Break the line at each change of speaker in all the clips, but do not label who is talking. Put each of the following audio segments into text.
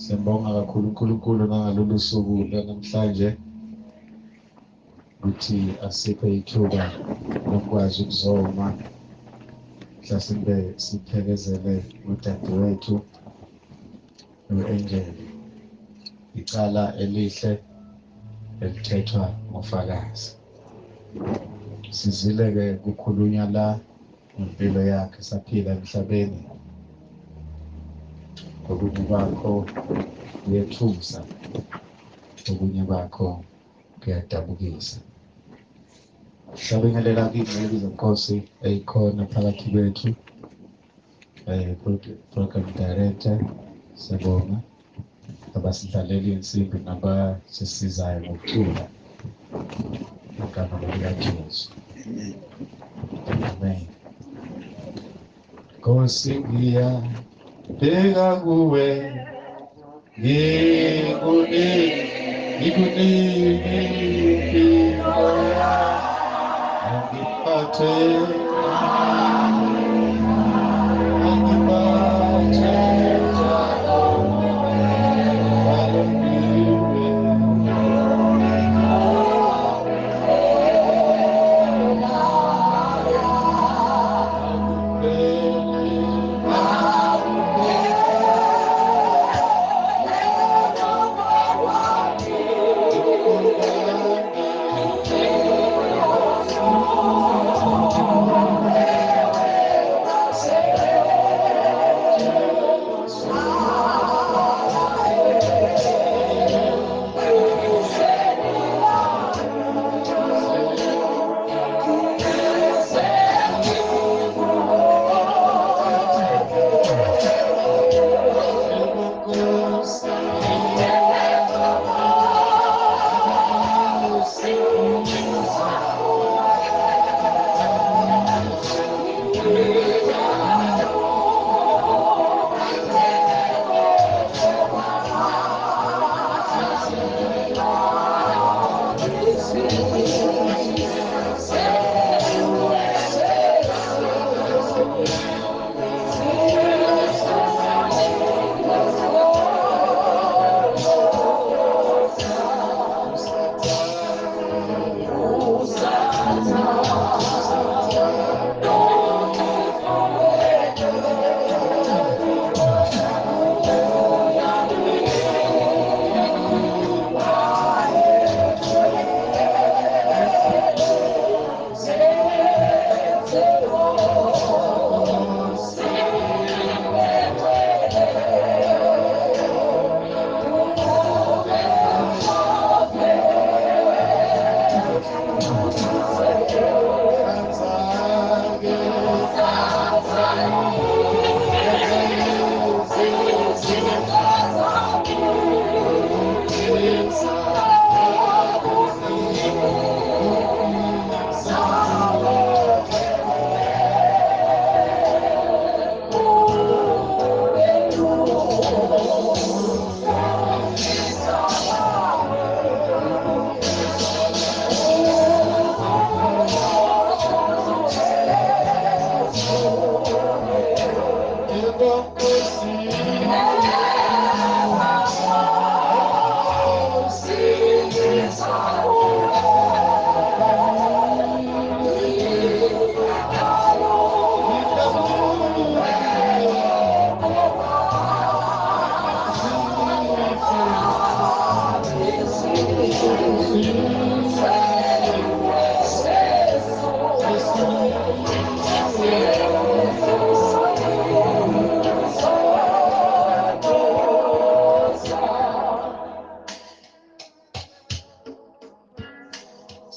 Siyabonga kakhulu uNkulunkulu nangalolu suku namhlanje ukuthi asiphe ithuba lokwazi ukuzoma mhlasimbe siphekezele udadewethu u-Angel icala elihle elithethwa ngofakazi. Sizile-ke kukhulunywa la ngempilo yakhe saphila emhlabeni. Okunye bakho kuyethusa, okunye bakho kuyadabukisa. Siyabingelela kuyingxenye zenkosi eyikhona phakathi kwethu, program director, siyabonga abasidlalela insimbi nabasisizayo ngokucula igama likaJesu. Amen. Nkosi ngiyabheka kuwe, ngikuningi impilo yami, ngiphathe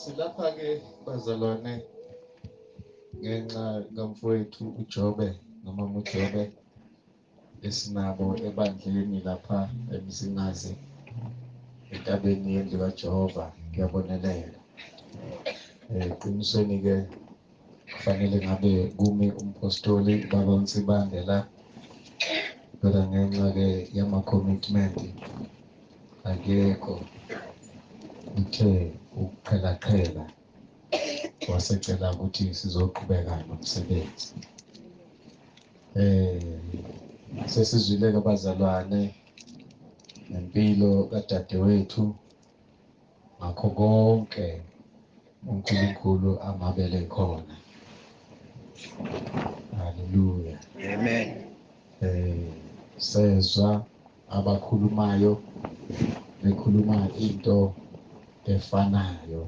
silapha-ke bazalwane ngenxa kamfowethu uJobe noma uJobe esinabo ebandleni lapha eMsingazi entabeni yendlu kaJehova kuyabonelela. Qinisweni-ke kufanele ngabe kumi umpostoli baba uNsibande la, kodwa ngenxa-ke yama-commitment akekho, uthe ukuqhelaqhela wasecela ukuthi sizoqhubeka nomsebenzi. Sesizwile abazalwane nempilo kadadewethu ngakho konke uNkulunkulu amabele khona. Haleluya.
Amen.
Sezwa abakhulumayo bekhuluma into efanayo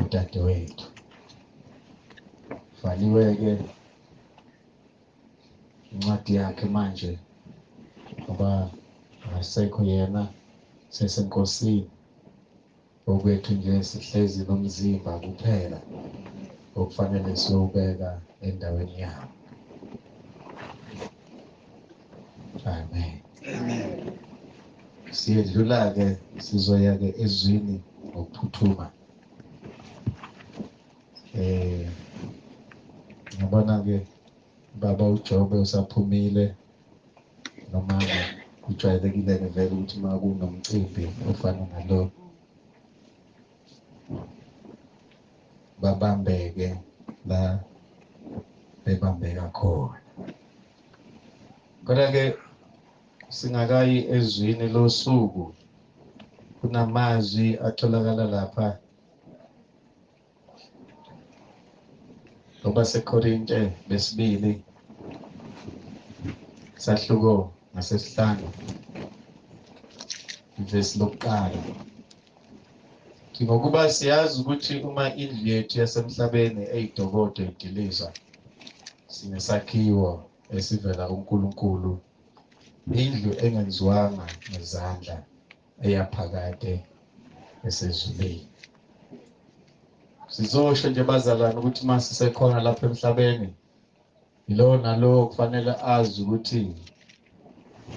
udadewethu. Faniwe-ke incwadi yakhe manje ngoba asekho yena sesenkosini. Okwethu nje sihlezi nomzimba kuphela okufanele siyobeka endaweni yawo. Amen.
Amen.
Siyedlula-ke sizoya-ke ezwini ngokuphuthuma. Ngibona-ke baba uJobe usaphumile nomama kujwayelekile-ke vele ukuthi uma kunomcimbi ofana nalo babambeke la bebambeka khona. Kodwa-ke singakayi ezwini losuku kunamazwi atholakala lapha ngoba seKorinte besibili sahluko ngasesihlanu ivesi lokuqala. Ngokuba siyazi ukuthi uma indlu yethu yasemhlabeni eyitokodo idilizwa, sinesakhiwo esivela kuNkulunkulu, indlu engenziwanga ngezandla eyaphakade esezulwini. Sizosho nje bazalwane ukuthi uma sisekhona lapha emhlabeni, yilo nalo kufanele azi ukuthi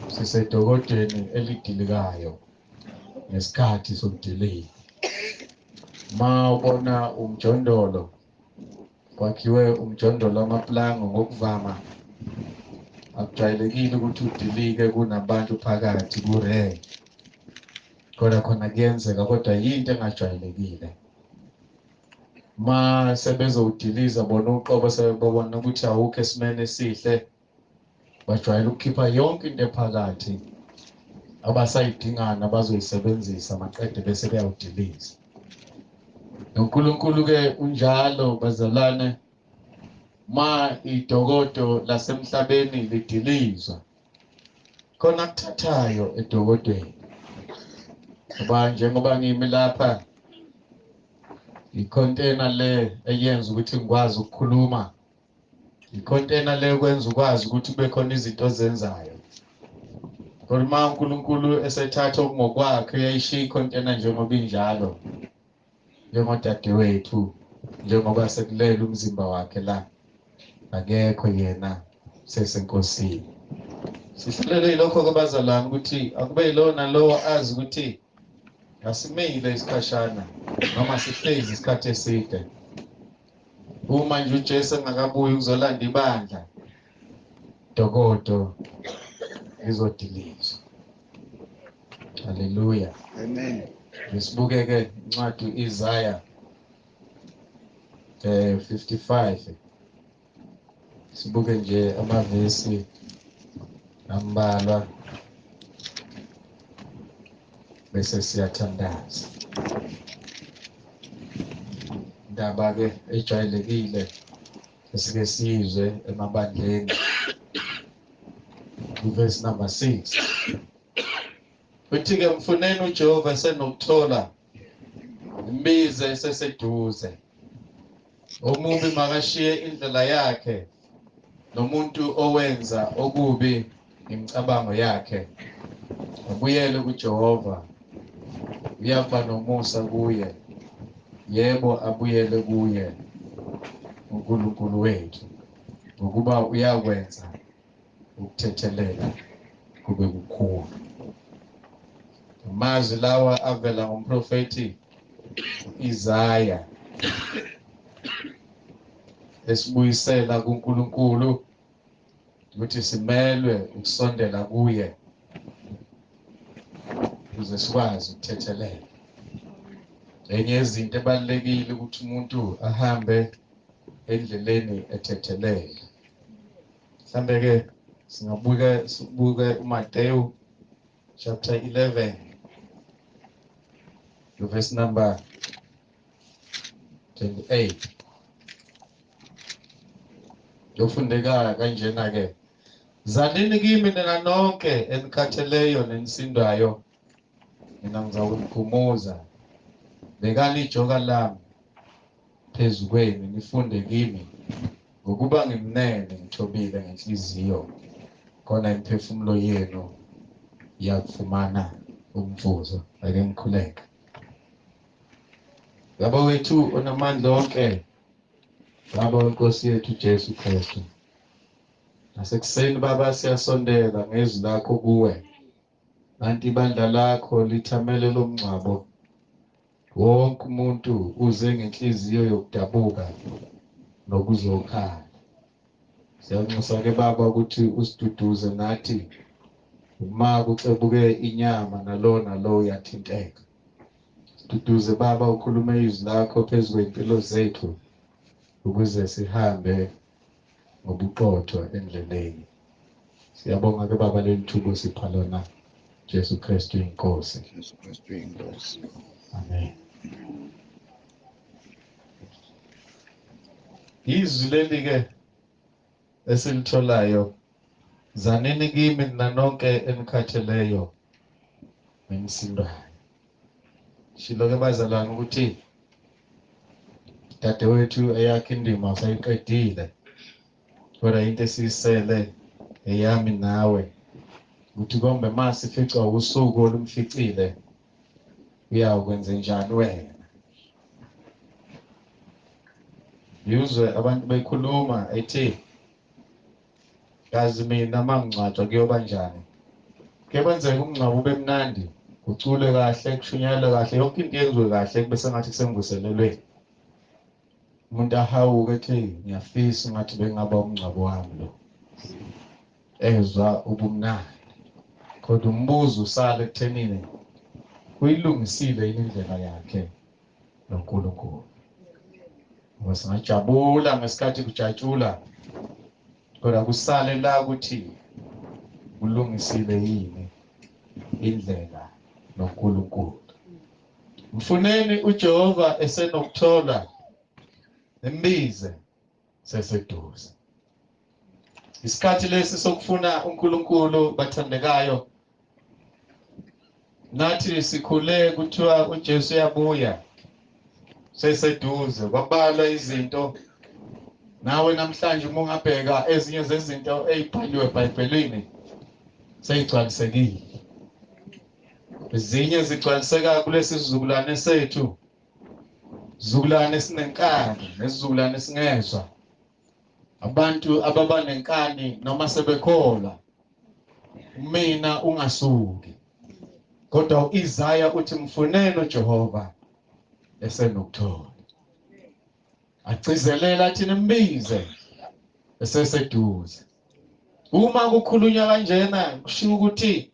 sisetokodweni elidilikayo ngesikhathi sokudilika. Ma ubona umjondolo kwakhiwe umjondolo wamaplango ngokuvama, akujwayelekile ukuthi udilike kunabantu phakathi kure. Kodwa khona kuyenzeka, kodwa yinto engajwayelekile. Ma sebezowudiliza bona uqobo sebebona ukuthi awukho esimeni esihle, bajwayele ukukhipha yonke into ephakathi abasayidingana abazoyisebenzisa maqede bese beyawudiliza. noNkulunkulu-ke unjalo bazalwane, ma idokodo lasemhlabeni lidilizwa, khona kuthathayo edokodweni. Ngoba njengoba ngimi lapha, ikhontena le eyenza ukuthi ngikwazi ukukhuluma, ikhontena le kwenza ukwazi ukuthi kube khona izinto ozenzayo. Kodwa ma uNkulunkulu esethatha okungokwakhe uyayishiya ikhontena njengoba injalo, njengodadewethu, njengoba sekulela umzimba wakhe la, akekho yena sesenkosini. Sihlelele lokho kubazalwane ukuthi akube yilo nalowo azi ukuthi asimile isikhashana noma sihlezi isikhathi eside. Uma nje uJesu engakabuyi ukuzolanda ibandla, dokodo izodilizwa. Haleluya.
Amen.
Ngisibukeke incwadi Isaiah 55. Sibuke nje amavesi ambalwa bese siyathandaza. Indaba-ke ejwayelekile esike sizwe emabandleni verse number 6. Uthi-ke mfuneni uJehova esenokuthola, mbize eseseduze. Omubi makashiye indlela yakhe, nomuntu owenza okubi imicabango yakhe. Abuyele kuJehova, uyakuba nomusa kuye. Yebo, abuyele kuye uNkulunkulu wethu, ngokuba uyakwenza ukuthethelela kube kukhulu. Amazwi lawa avela ngomprofeti Isaiah esibuyisela kuNkulunkulu ukuthi simelwe ukusondela kuye ukuze sikwazi ukuthethelela. Enye yezinto ebalulekile ukuthi umuntu ahambe endleleni ethethelela. Mhlambe-ke Sibuke uMateyu chapter 11 verse number 28. Yofundeka kanjena ke. Zanini kimi nina nonke enikhatheleyo nenisindwayo, mina ngizawuphumuza. Bekani ijoka lami phezu kwenu nifunde kimi, ngokuba ngimnene ngithobile ngenhliziyo, khona imiphefumulo yenu yakufumana umvuzo. Ake ngikhuleke. Baba wethu onamandla onke, Baba wenkosi yethu Jesu Kristu, nasekuseni Baba siyasondela ngezwi lakho kuwe, kanti ibandla lakho lithamele lo mngcwabo. Wonke umuntu uze ngenhliziyo yokudabuka nokuzokhala. Siyanxusa ke Baba ukuthi usiduduze nathi, uma kucebuke inyama nalo uyathinteka. Siduduze Baba ukhulume izwi lakho phezu kwempilo zethu, ukuze sihambe ngobuqotho endleleni. Siyabonga ke Baba leli thuba osipha lona, Jesu Kristu inkosi.
Jesu Kristu inkosi.
Amen. Izwi leli ke esilitholayo, zanini kimi nina nonke enikhatheleyo nenisindwayo. Shilo ke bazalwane ukuthi dadewethu eyakhe indima usayiqedile, kodwa into esiyisele eyami nawe ukuthi kombe masificwa usuku olumficile uyawukwenza njani wena. Yuzwe abantu bekhuluma ethi kazi mina mangcwatshwa kuyoba njani. Kuyokwenzeka umngcwabo ube mnandi, kucule kahle, kushunyayelwe kahle, yonke into yenziwe kahle kube sengathi kusemvuselelweni. Umuntu ahawuke ethi ngiyafisa ngathi bengaba umngcwabo wami lo, ezwa ubumnandi. Kodwa umbuzo usale ekuthenini uyilungisile yini indlela yakhe noNkulunkulu. Ngoba singajabula ngesikhathi kujatshula, kodwa kusale la ukuthi ulungisile yini indlela noNkulunkulu. Mfuneni uJehova esenokuthola, nimbize seseduze. Isikhathi lesi sokufuna uNkulunkulu bathandekayo, nathi sikhule kuthiwa uJesu uyabuya, seseduze kwabalwa izinto. Nawe namhlanje uma ungabheka ezinye zezinto ezibhaliwe eBhayibhelini seyigcwalisekile. Ezinye zigcwaliseka kulesi sizukulwane sethu, izizukulwane esinenkani nesizukulwane esingezwa. Abantu ababa nenkani noma sebekholwa, mina ungasuki. Kodwa uIsaya uthi mfuneni uJehova esenokuthola. Agcizelela athi nimbize eseseduze. Uma kukhulunywa kanjena kusho ukuthi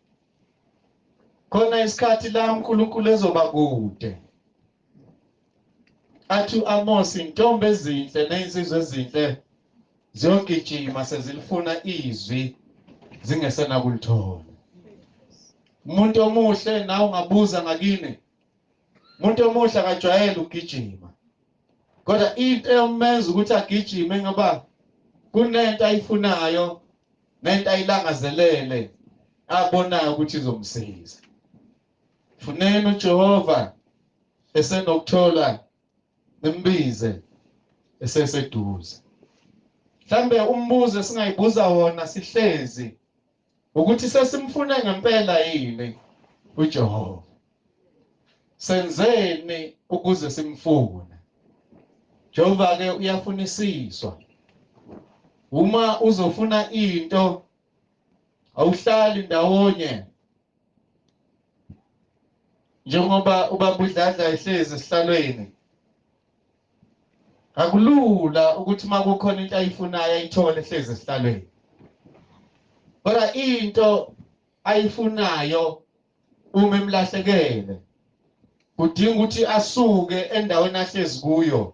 khona isikhathi la uNkulunkulu ezoba kude. Athi Amos intombi ezinhle nezinsizwa ezinhle ziyogijima sezilifuna izwi zingesena kulithola. Umuntu omuhle na ungabuza ngakini, umuntu omuhle akajwayele ukugijima. Kodwa into eyomenza ukuthi agijime ngoba kunento ayifunayo nento ayilangazelele abonayo ukuthi izomsiza. Funeni uJehova esenokuthola, nimbize eseseduze. Mhlambe umbuzo singayibuza wona sihlezi ukuthi sesimfuna ngempela yini uJehova. Senzeni ukuze simfune. Jehova ke uyafunisiswa. Uma uzofuna into awuhlali ndawonye. Njengoba ubaba uDladla ehlezi esihlalweni, akulula ukuthi makukhona into ayifunayo ayithole ehlezi esihlalweni. Kodwa into ayifunayo uma emlahlekele kudinga ukuthi asuke endaweni ahlezi kuyo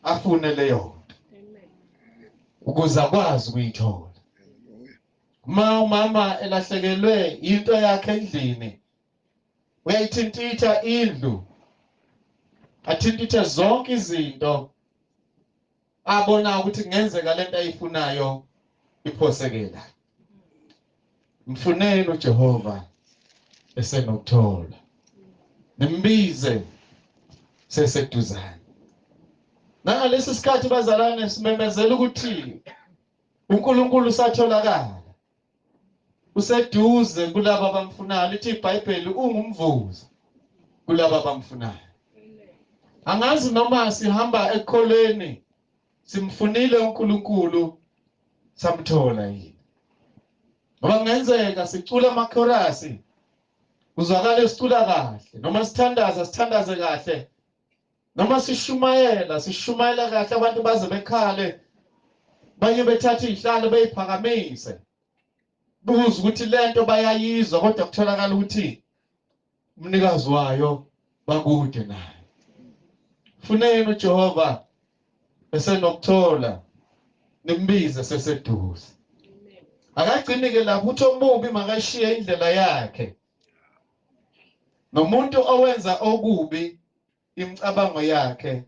afune leyo nto ukuze akwazi ukuyithola. Umama elahlekelwe into yakhe endlini, uyayithintitha indlu, athintithe zonke izinto, abona ukuthi kungenzeka lento ayifunayo iphosekela. Mfuneni uJehova esenokuthola, nimbize seseduzane. Ngalesi sikhathi bazalwane simemezela ukuthi uNkulunkulu usatholakala, useduze kulabo abamfunayo. Lithi iBhayibheli ungumvuzo kulabo abamfunayo. Angazi noma sihamba ekholweni simfunile uNkulunkulu samthola yini. Ngoba kungenzeka sicula amakhorasi uzwakala sicula kahle, noma sithandaze kahle, noma sishumayela kahle abantu baze bekhale, banye bethatha izihlalo beyiphakamise, buza ukuthi lento bayayizwa kodwa kutholakala ukuthi umnikazi wayo bakude naye. Funeni uJehova esenokuthola, nimbize seseduze. Akagcini-ke lapho uthi omubi makashiye indlela yakhe, nomuntu owenza okubi imicabango yakhe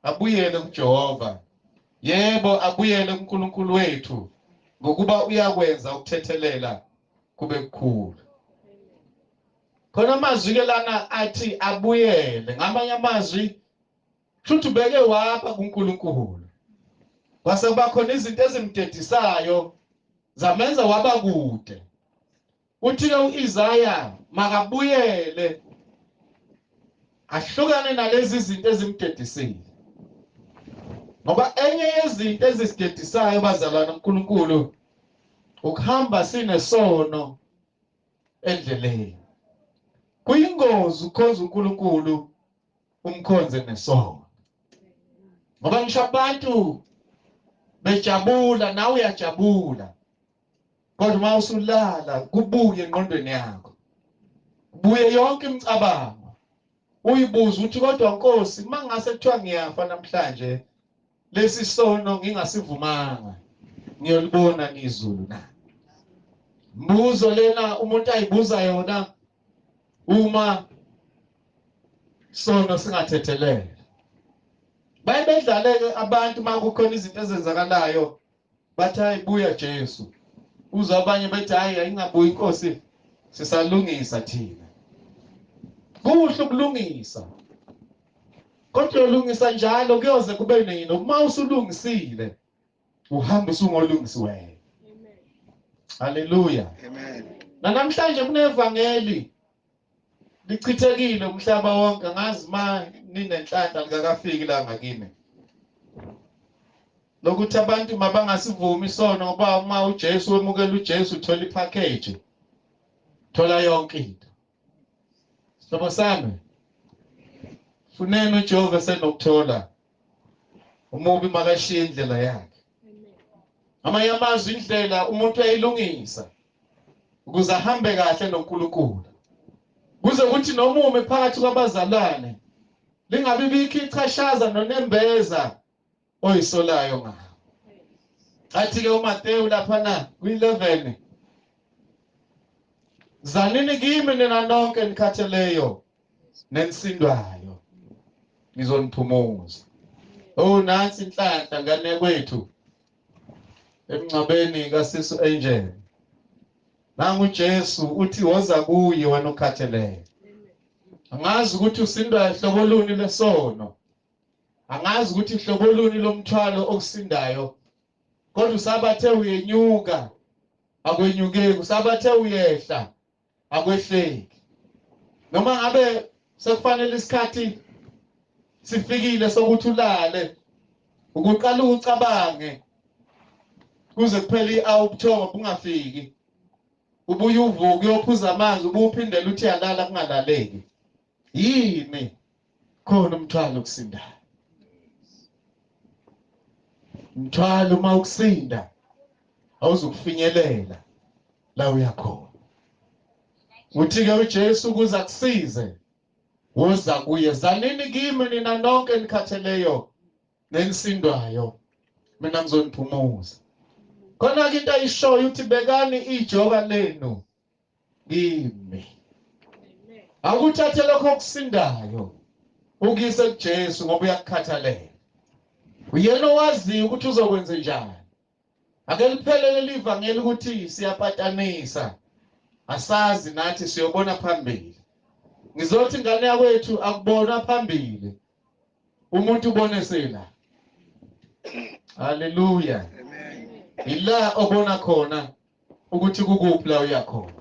abuyele kuJehova. Yebo, abuyele kuNkulunkulu wethu, ngokuba uyakwenza ukuthethelela kube kukhulu. Khona amazwi-ke lana athi abuyele, ngamanye amazwi futhi ubeke wapha kuNkulunkulu, kwase kuba khona izinto ezimdedisayo zamenza waba kude. Uthi-ke uIsaya makabuyele ahlukane nalezi zinto ezimdedisile, ngoba enye yezinto ezisidedisayo bazalwana uNkulunkulu ukuhamba sinesono endleleni. Kuyingozi ukukhonza uNkulunkulu umkhonze nesono, ngoba ngisho abantu bejabula nawe uyajabula, kodwa uma usulala kubuye engqondweni yakho, kubuye yonke imicabango, uyibuza ukuthi kodwa Nkosi, mangase kuthiwa ngiyafa namhlanje, lesi sono ngingasivumanga, ngiyolibona nizulu na? Mbuzo lena umuntu ayibuza yona uma sono singathethelele. Bayibedlale-ke abantu uma kukhona izinto ezenzakalayo, bathi hayi buya Jesu. Uzwa abanye bethi hayi ayingabuyi Nkosi, sisalungisa thina. Kuhle ukulungisa, kodwa ulungisa njalo kuyoze kube nini? Uma usulungisile uhamba usungolungisiweyo. Amen. Haleluya. Amen. Namhlanje kunevangeli lichithekile umhlaba wonke, ngazi ma ninenhlanhla likakafiki la ngakini, lokuthi abantu mabangasivumi isono, ngoba uma uJesu wemukela uJesu uthola ipackage, thola yonke into. Sihlobo sami, funeni uJehova esenokuthola, umubi makashiye indlela yakhe. Amanye amazwi indlela umuntu uyayilungisa ukuze ahambe kahle noNkulunkulu, kuze kuthi nomume phakathi kwabazalwane lingabi bikho ichashaza nonembeza oyisolayo ngawo. Athi-ke uMateyu laphana ku-11, zanini kimi nina nonke nikhatheleyo nenisindwayo, ngizoniphumuza. Oh, nansi inhlanhla ngane kwethu emngcwabeni kaSisu Angel. Nangu uJesu uthi woza kuye wena okhatheleyo. Angazi ukuthi usindwa ihlobo luni lesono, angazi ukuthi ihlobo luni lomthwalo okusindayo, kodwa usabathe uyenyuka akwenyukeki, usabathe uyehla akwehleki. Noma ngabe sekufanele isikhathi sifikile sokuthi ulale, ukuqala ucabange kuze kuphele awubuthongo bungafiki, ubuye uvuke uyophuza amanzi, ubuphindela uthi yalala kungalaleki. Yini khona umthwalo okusindayo? Umthwalo uma ukusinda awuzukufinyelela la uyakhona. Uthi-ke uJesu kuza kusize, woza kuye. Zanini kimi nina nonke nikhatheleyo nenisindwayo, mina ngizoniphumuza. khona into ayishoyo uthi bekani ijoka lenu kimi. Akuthathe lokho okusindayo ukuyise kuJesu ngoba uyakukhathalela. Uyena owazi ukuthi uzokwenza njani. Ake liphelele livangeli ukuthi siyapatanisa. Asazi nathi siyobona phambili. Ngizothi ingane yakwethu akubona phambili. Umuntu ubone sela. Hallelujah. Amen. Ila obona khona ukuthi kukuphi la uyakhona.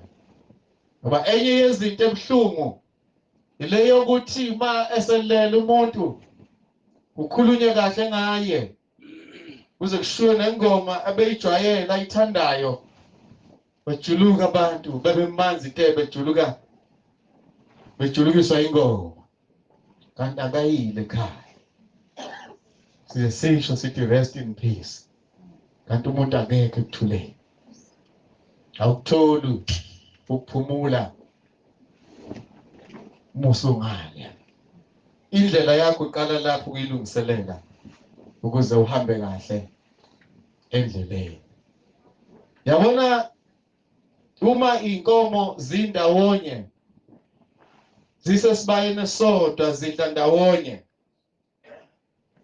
Ngoba enye yezinto ebuhlungu ile yokuthi ma eselele umuntu ukhulunye kahle ngaye kuze kushiwe nengoma abeyijwayela ayithandayo bejuluka abantu bebemanzi ke bejulukiswa ingoma kanti akayile ekhaya. Siyesisho sithi rest in peace. Kanti umuntu akekho ekuthuleni. Awukutholi ukuphumula musunganya. Indlela yakho iqala lapho ukuyilungiselela ukuze uhambe kahle endleleni. Yabona uma inkomo zindawonye zisesibayeni sodwa zidla ndawonye.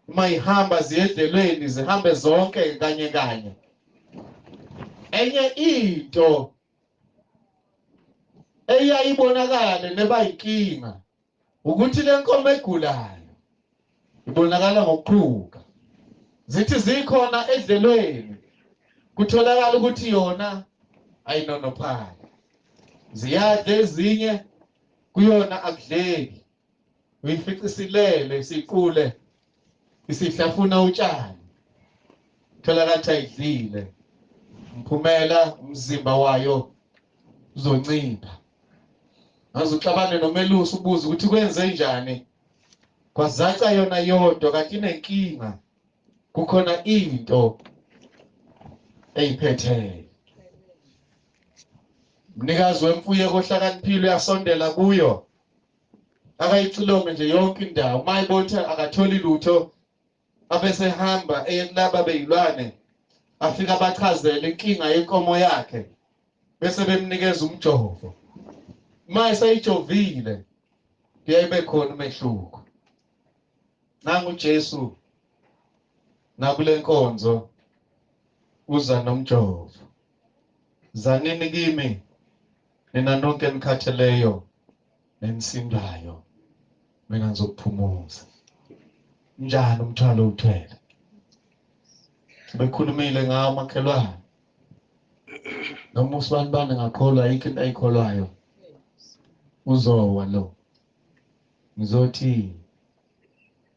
Uma ihamba ziyedlelweni zihambe zonke kanye kanye. Enye into eyayibonakala nebayinkinga ukuthi le nkomo egulayo ibonakala ngokuqhuka. Zithi zikhona edlelweni kutholakala ukuthi yona ayinonophali. Ziyadla ezinye kuyona akudleki. Uyifica isilele isiqule isihlafuna utshani. Tholakala ukuthi ayidlile. Mphumela umzimba wayo uzoncipha. Azuxabane nomelusi ubuza ukuthi kwenze njani. Kwazaca yona yodwa kanti inenkinga. Kukhona into eyiphetheyo. Mnikazi wemfuyo kohlakaniphile uyasondela kuyo. Akayicilonge nje yonke indawo. Mayibotha akatholi lutho. Abese hamba eyekulaba beyilwane. Afika abachazele inkinga yenkomo yakhe. Bese bemnikeza umjovo. Mase ijovile kuyayibe khona umehluko. Nangu uJesu nakule nkonzo uza nomjovo. Zanini kimi nina nonke nikhatheleyo nenisindayo mina ngizokuphumuza. Njani umthwalo uthwele? Bekhulumile ngawo makhelwane. Noma usibani ngakholwa ayikho into ayikholwayo. Uzowa lo. Ngizothi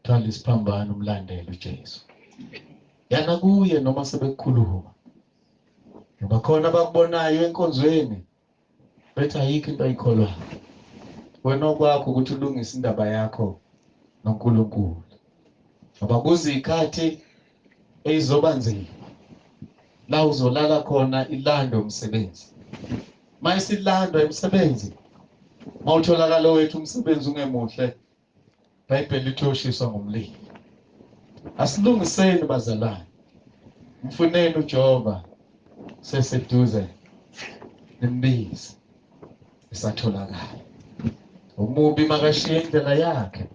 thwala isiphambano umlandela uJesu. Yana kuye noma sebekukhuluma. Ngoba khona abakubonayo enkonzweni bethi ayikho into ayikholwayo. Wena okwakho ukuthi ulungise indaba yakho noNkulunkulu. Ngoba kuzikhathi ezizoba nzima. La uzolala khona ilando umsebenzi. Mayisilando emsebenzi. Mawutholakala wethu umsebenzi ungemuhle. iBhayibheli lithi uyoshiswa ngomlilo. Asilungiseni bazalwane. Mfuneni uJehova seseduze nimbize isatholakala. Umubi makashiye indlela yakhe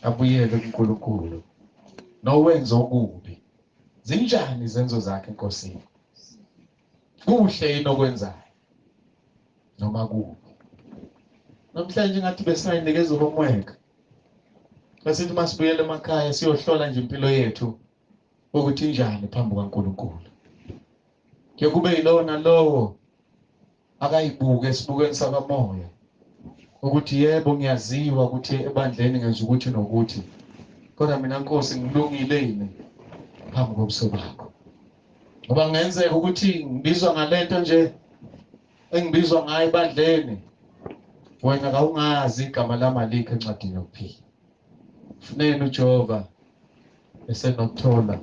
abuyele kuNkulunkulu. Nowenza okubi. Zinjani izenzo zakhe enkosini? Kuhle inokwenzayo noma kubi. Namhlanje ngathi besayinikeza homework. Basithi masibuyele emakhaya siyohlola nje impilo yethu ukuthi injani phambi kwaNkulunkulu. Ke kube yilowo nalowo akayibuke esibukweni sakamoya. Ukuthi yebo ngiyaziwa ukuthi ebandleni ngenza ukuthi nokuthi. Kodwa mina Nkosi ngilungile yini phambi kobuso bakho. Ngoba ngenzeka ukuthi ngibizwa ngalento nje engibizwa ngayo ebandleni. Wena kawungazi igama lami alikho encwadini yokuphila. Funeni uJehova esenokuthola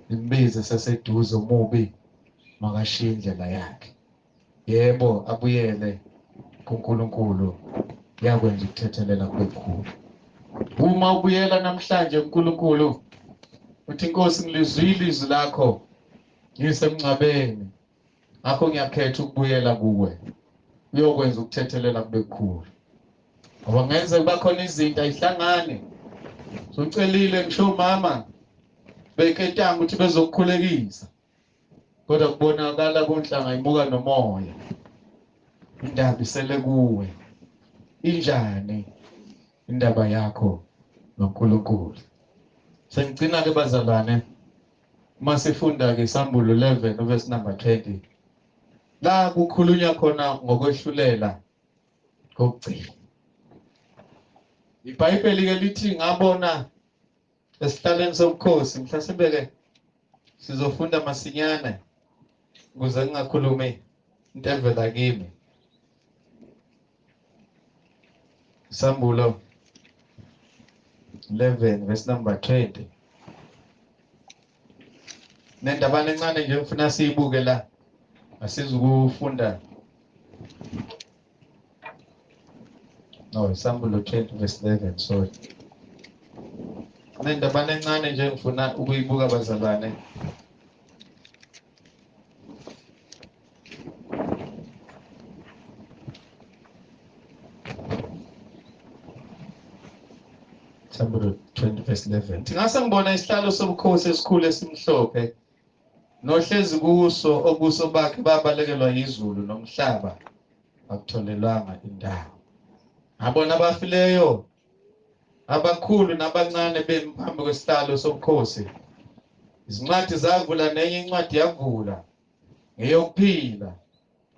imbize seseduze umubi makashiye indlela yakhe. Yebo abuyele kuNkulunkulu yakwenza ukuthethelela kwekhulu. Uma ubuyela namhlanje kuNkulunkulu uthi Nkosi ngilizwile izwi lakho ngisemncabeni ngakho ngiyakhetha ukubuyela kuwe uyokwenza ukuthethelela kube kukhulu ngoba ngenze kuba khona izinto ayihlangane socelile ngisho mama beketanga ukuthi bezokukhulekisa kodwa kubonakala konhlanga imuka nomoya indaba isele kuwe injani indaba yakho noNkulunkulu sengigcina ke bazalwane masifunda ke Isambulo 11 verse number 20 la kukhulunywa khona ngokwehlulela kokugcina iBhayibheli ke lithi ngabona esihlalweni sobukhosi mhlasimbe ke sizofunda masinyane ukuze ngingakhulumi into evela kimi Isambulo 11 verse number 20 nendaba encane nje ngifuna siyibuke la asizukufunda no Isambulo 20 verse 11 sorry nendaba encane nje ngifuna ukuyibuka bazalwane Isambulo 20 verse 11 thingase ngibona isihlalo sobukhosi esikhulu esimhlophe nohlezi kuso obuso bakhe babalekelwa izulu nomhlaba akutholelwanga indawo ngabona abafileyo abakhulu nabancane bemphambi kwesihlalo sobukhosi izincwadi zavula nenye incwadi yavula ngeyokuphila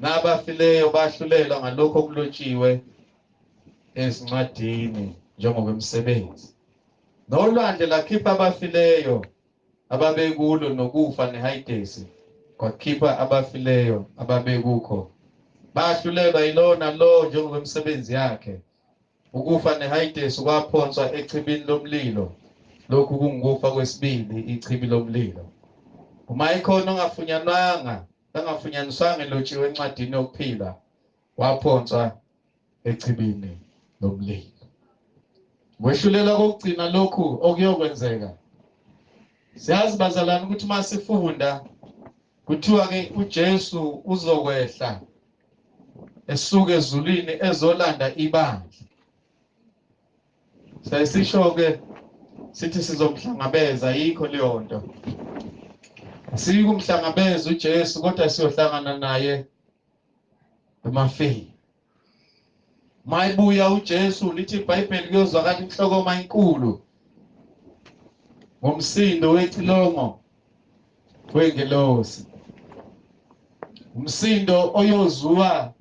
nabafileyo bahlulelwa ngalokho okulotshiwe ezincwadini njengokwemsebenzi nolwandle lakhipha abafileyo ababekulo nokufa neHadesi kwakhipha abafileyo ababekukho bahlulelwa yilona lo njengokwemsebenzi yakhe ukufa neHadesi kwaphonswa echibini lomlilo lokhu kungukufa kwesibili ichibi lomlilo uma ikhona ongafunyaniswanga elotshiwe encwadini yokuphila waphonswa echibini lomlilo wehlulela kokugcina lokhu okuyokwenzeka siyazi bazalwane ukuthi masifunda kuthiwa ke uJesu uzokwehla esuka ezulwini ezolanda ibandla sayisisho ke sithi sizomhlangabeza yikho leyo nto sikumhlangabeza uJesu kodwa siyohlangana naye emafeni mayibuya uJesu lithi iBhayibheli kuyozwakala inhlokoma enkulu ngomsindo wecilongo wengelosi umsindo oyozwa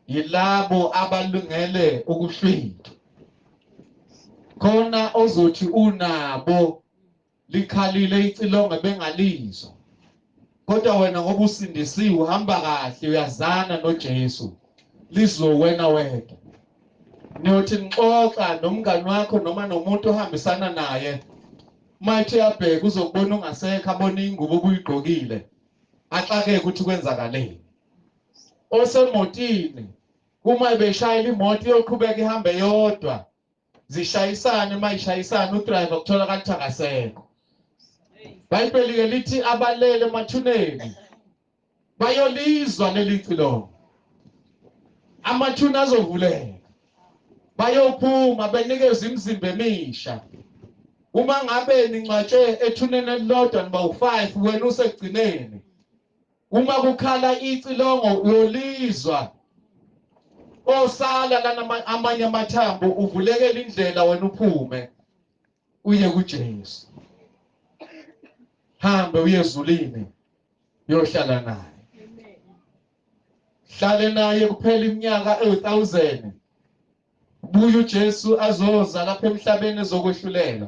yilabo abalungele ukuhlwitha khona ozothi unabo likhalile icilongo bengalizwa kodwa wena ngoba usindisiwe uhamba kahle uyazana noJesu lizo wena wedwa niyothi nixoxa nomngani wakho noma nomuntu ohambisana naye mayithi yabheka uzokubona ungasekho abona ingubo obuyigqokile axake ukuthi kwenzakaleni osemotini uma beshayela imoto yoqhubeka ihambe yodwa zishayisane mayishayisana udriver kuthola kathi akasekho iBhayibheli ke lithi abalele emathuneni bayolizwa leli cilongo amathuna azovuleka bayophuma benikeza imizimba emisha uma ngabe ningcwatshe ethuneni elilodwa niba u5 wena usegcineni uma kukhala icilongo uyolizwa osala lana amanye amathambo uvulekela indlela wena uphume uye kuJesu hambe uye ezulwini uyohlala naye hlale naye kuphela iminyaka e1000 buye uJesu azoza lapha emhlabeni ezokwehlulela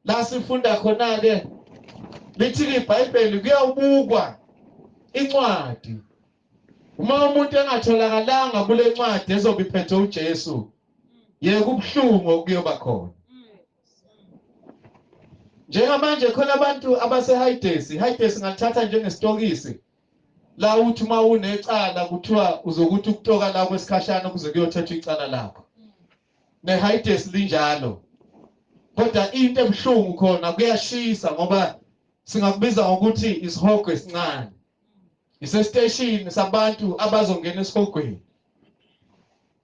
la sifunda khona ke lithi iBhayibheli kuyawubukwa incwadi uma umuntu engatholakalanga kule ncwadi ezobe iphethe uJesu yeke ubhlungu okuyoba khona njengamanje khona abantu abaseHadesi ngathatha njengesitokisi la uthi uma unecala kuthiwa uzokuthi ukutoka la kwesikhashana kuze kuyothethwa icala lakho neHadesi linjalo kodwa into ebuhlungu khona kuyashisa ngoba Singakubiza ngokuthi isihogo esincane. Isestation sabantu abazongena esihogweni.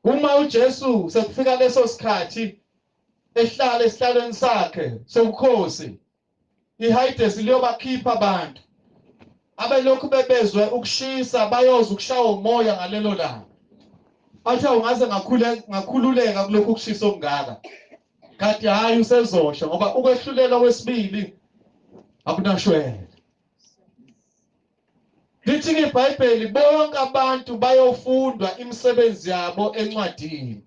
Uma uJesu sekufika leso sikhathi ehlala esihlalweni sakhe sobukhosi, iHades liyobakhipha abantu abelokhu bebezwe ukushisa bayoza ukushaya umoya ngalelo langa. Athi ungaze ngakhululeka kulokhu kushisa okungaka. Kanti hayi usezosha ngoba ukwehlulela wesibili akunashwele. Lithi iBhayibheli bonke abantu bayofundwa imisebenzi yabo encwadini.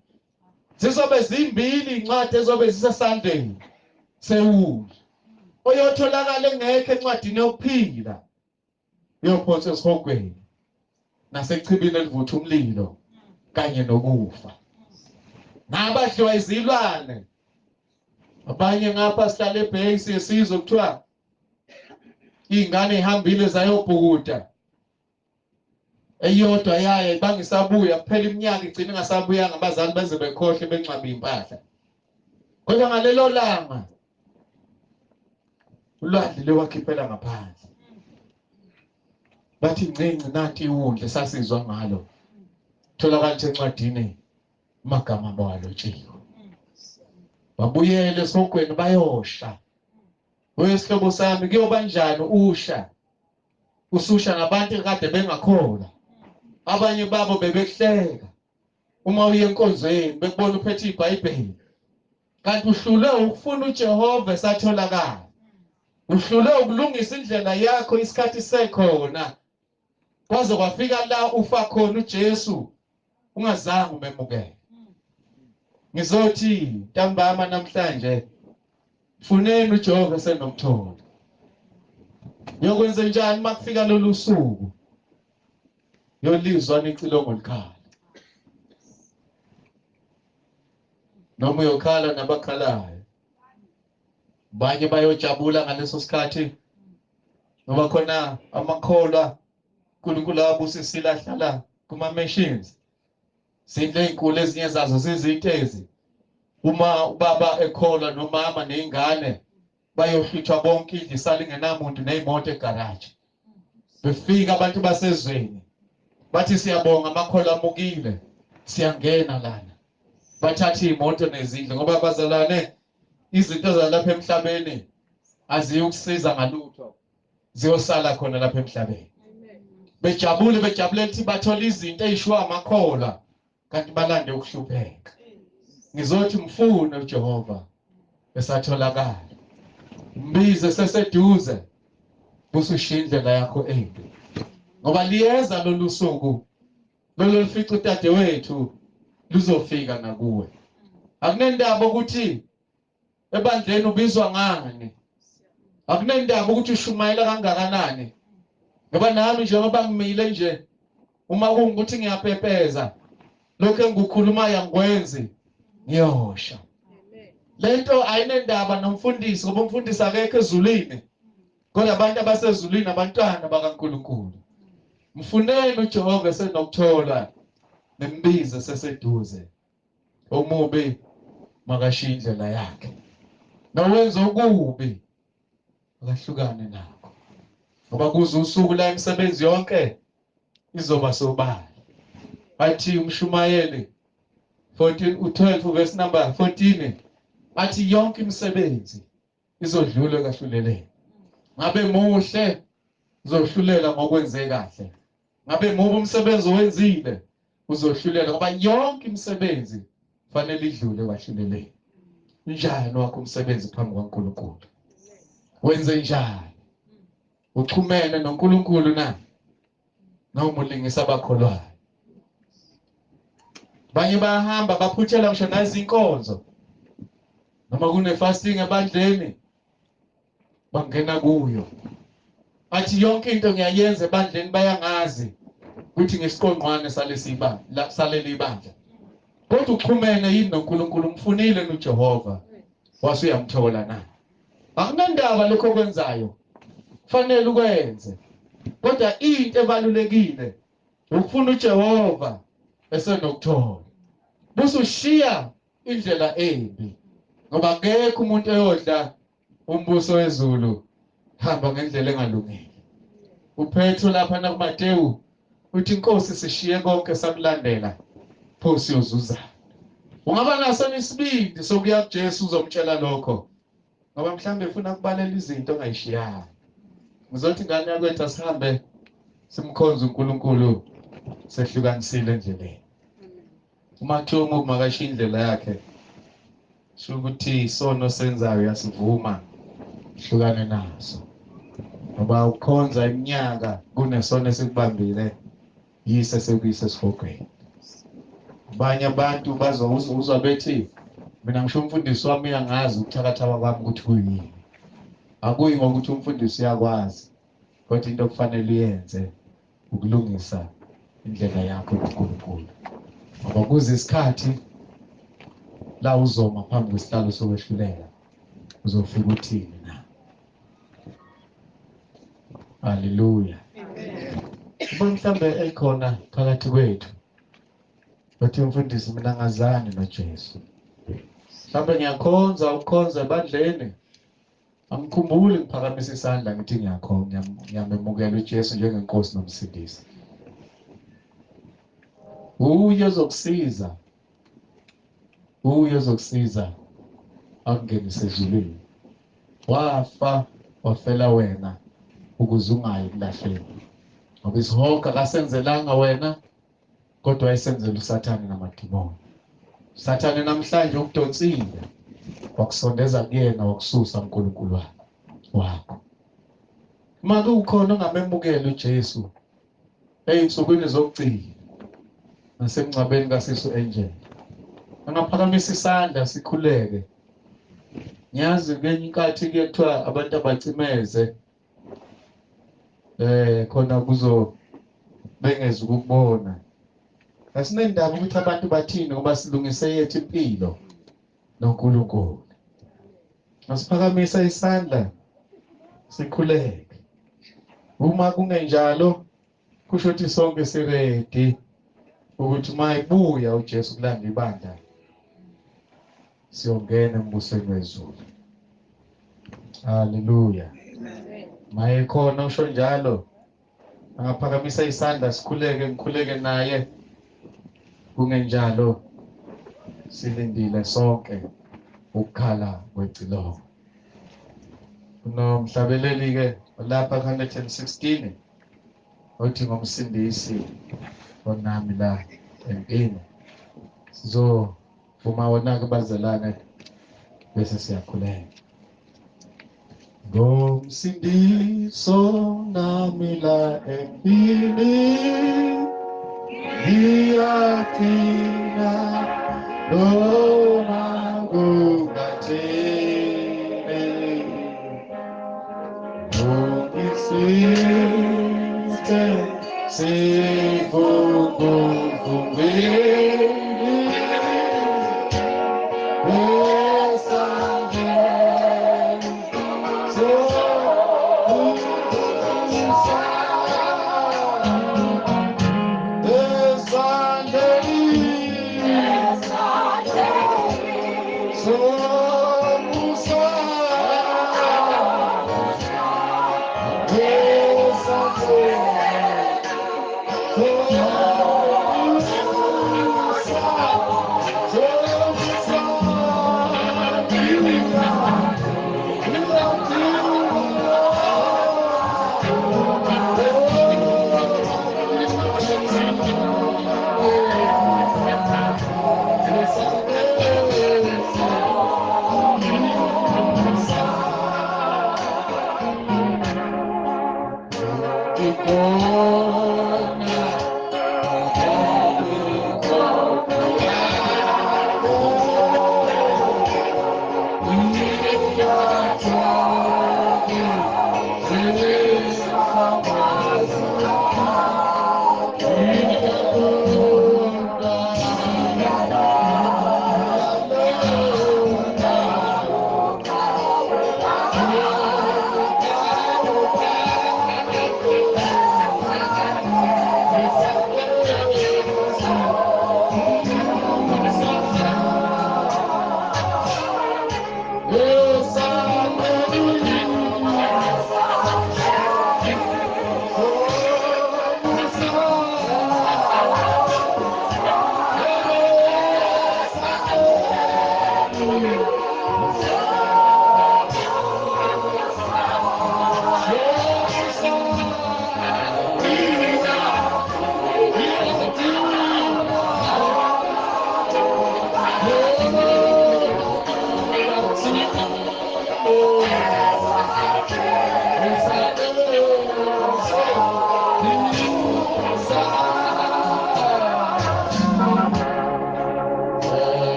Zizobe zimbili incwadi ezobe zisesandleni sewuli. Oyotholakala engekho encwadini yokuphila uyophonswa esihogweni nasechibini elivutha umlilo kanye nokufa. Nabadliwa izilwane. Abanye ngapha sihlala eBheki siyesizwe kuthiwa ingane ihambile zayobhukuda. Eyodwa yaye bangisabuya kuphela iminyaka igcina ngasabuyanga abazali benze bekhohle benxabe impahla. Kodwa ngalelo langa ulwandle lewakhiphela ngaphansi. Bathi ncinci nathi iwundle sasizwa ngalo. Tholakala encwadini amagama bawalotshiwe. Babuyele esihogweni bayosha. Wesihlobo sami kuyoba njani usha? Ususha nabantu kade bengakhola. Abanye babo bebekuhleka. Uma uye enkonzweni bekubona uphethe iBhayibheli. Kanti uhlule ukufuna uJehova esatholakala. Uhlule ukulungisa indlela yakho isikhathi sekhona. Kwaze kwafika la ufa khona uJesu ungazange umemukele. Ngizothi ntambama namhlanje funeni uJehova senomthola. Yokwenza njani makufika lolu suku? Yolizwa nicilongo likhala. Noma uyokhala nabakhalayo. Banye bayojabula ngaleso sikhathi. Ngoba khona amakholwa uNkulunkulu abusisila ahlala kuma machines. Sindle inkulu ezinye zazo zizitezi. Uma ubaba ekholwa nomama nezingane bayohlutshwa bonke indlu isale ingenamuntu nezimoto egarage. Befika abantu basezweni. Bathi siyabonga amakholwa amukile. Siyangena lana. Bathatha imoto nezindlu ngoba bazalwane izinto zalapha emhlabeni aziyukusiza ngalutho. Ziyosala khona lapha emhlabeni. Bejabule bejabulela ukuthi bathola izinto ezishiwa amakholwa kanti balande ukuhlupheka. Ngizothi mfune uJehova esatholakala. Mbize seseduze busishiya indlela yakho embi. Ngoba liyeza lolu suku lolu lifica udadewethu luzofika nakuwe. Akunendaba ukuthi ebandleni ubizwa ngani. Akunendaba ukuthi ushumayela kangakanani. Ngoba nami njengoba ngimile nje uma kungukuthi ngiyapepeza lokho engikukhulumayo angikwenzi ngiyosha. Lento ayinendaba nomfundisi ngoba umfundisi akekho ezulwini. Kodwa abantu abasezulwini abantwana bakaNkulunkulu. Mfuneni uJehova esenokuthola nembize seseduze. Omubi makashiya indlela yakhe. Nowenza okubi akahlukane nakho. Ngoba kuze usuku la imisebenzi yonke izoba sobala. Athi umshumayeli 12 verse number 14 athi yonke imisebenzi izodlula kahluleleni. Ngabe muhle uzohlulela ngokwenze kahle. Ngabe mubi umsebenzi owenzile uzohlulela ngoba yonke imisebenzi fanele idlule kahluleleni. Njani wakho umsebenzi phambi kwaNkulunkulu? Wenze njani? Uchumene noNkulunkulu na? Noma ulingisa abakholwayo. Banye bahamba baphuthela ngisho nazinkonzo. Noma kune fasting ebandleni bangena kuyo. Athi yonke into ngiyayenza ebandleni bayangazi ukuthi ngesiqonqwane salesibandla saleli ibandla. Kodwa uchumene yini noNkulunkulu umfunile uJehova wase uyamthola na? Akunandaba lokho okwenzayo. Fanele ukwenze. Kodwa into ebalulekile ukufuna uJehova esenokuthola. Busushiya indlela embi. Ngoba ngeke umuntu eyodla umbuso wezulu hamba ngendlela engalungile. uPetro lapha nakuMateyu uthi inkosi sishiye konke sakulandela pho siyozuza. Ungaba naso nesibindi sokuya kuJesu uzomtshela lokho ngoba mhlambe ufuna kubalela izinto ongayishiyanga. Ngizothi ingane yakwethu asihambe simkhonza uNkulunkulu sehlukanisile endleleni. Uma kuthiwa umuntu makashiya indlela yakhe sho ukuthi isono senzayo yasivuma hlukane naso. Ngoba ukukhonza iminyaka kunesono esikubambile yise sekuyise sifokweni. Abanye abantu bazozwa bethi mina ngisho umfundisi wami uyangazi ukuthakathaba kwami ukuthi kuyini. Akuyi ngokuthi umfundisi uyakwazi, kodwa into okufanele uyenze ukulungisa indlela yakho kuNkulunkulu. Ngoba kuze isikhathi la uzoma phambi kwesihlalo sokwehlulela uzofika uthini na. Haleluya. Kuba mhlambe ekhona phakathi kwethu bathi umfundisi mina ngazani noJesu. Mhlambe ngiyakhonza ukukhonza ebandleni, angikhumbuli ngiphakamisa isandla ngithi ngiyamemukela uJesu njengenkosi nomsindisi. Uye ozokusiza akungenise ezulwini. Wafa wafela wena ukuze ungayi kulahleni. Ngoba isihoga kasenzelanga wena kodwa ayisenzela uSathane namadimoni. Sathane namhlanje ukudonsile wakusondeza kuyena wakususa uNkulunkulu wakho. Uma kukhona ongamemukela uJesu eyinsukwini zokugcina nasemncwabeni kaSisu Angel, angaphakamisa isandla sikhuleke. Ngiyazi ngenye inkathi kuyethiwa abantu abacimeze khona kuzo bengeza ukubona. Asinendaba ukuthi abantu bathini ngoba silungise yethu impilo noNkulunkulu. Asiphakamisa isandla sikhuleke. Uma kungenjalo kusho ukuthi sonke siredi ukuthi uma ebuya uJesu kulanda ibandla siyongena embusweni wezulu. Haleluya. Maye khona usho njalo angaphakamisa isandla sikhuleke, ngikhuleke naye. Kungenjalo silindile sonke ukukhala kwecilongo. Unomhlabeleli ke lapha 116 othi ngomsindisi onami la empini. Uma wona ke bazelane bese siyakhuleka. Ngomsindiso nami la empini Diatina Loma Gugatini Ongisiste Sifungungungini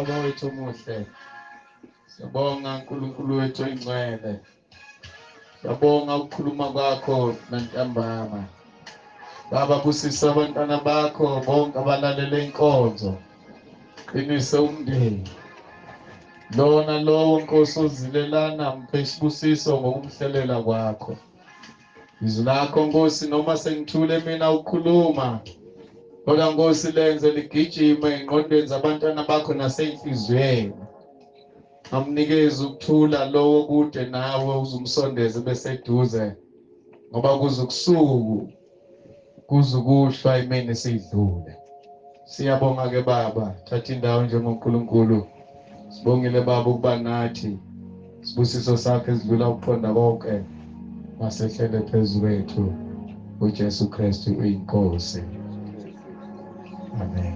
Baba wethu omuhle, siyabonga uNkulunkulu wethu oyingcwele. Siyabonga ukukhuluma kwakho nantambama. Baba busisa abantwana bakho bonke abalalele inkonzo. Qinise umndeni. Lona lowo Nkosi ozilelana mphe isibusiso ngokumhlelela kwakho. Izwi lakho Nkosi noma sengithule mina ukukhuluma. Kodwa Nkosi lenze ligijime engqondweni zabantwana bakho naseyinhliziyweni. Amnikeze ukuthula lowo kude nawe uzumsondeze beseduze. Ngoba kuzukusuku kuzukuhlwa imini sidlule. Siyabonga ke Baba, thatha indawo njengoNkulunkulu. Sibongile Baba ukuba nathi sibusiso sakhe esidlula ukuqonda konke masehlele phezu kwethu uJesu Kristu uyinkosi. Amen.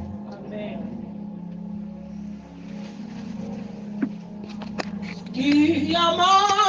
Amen.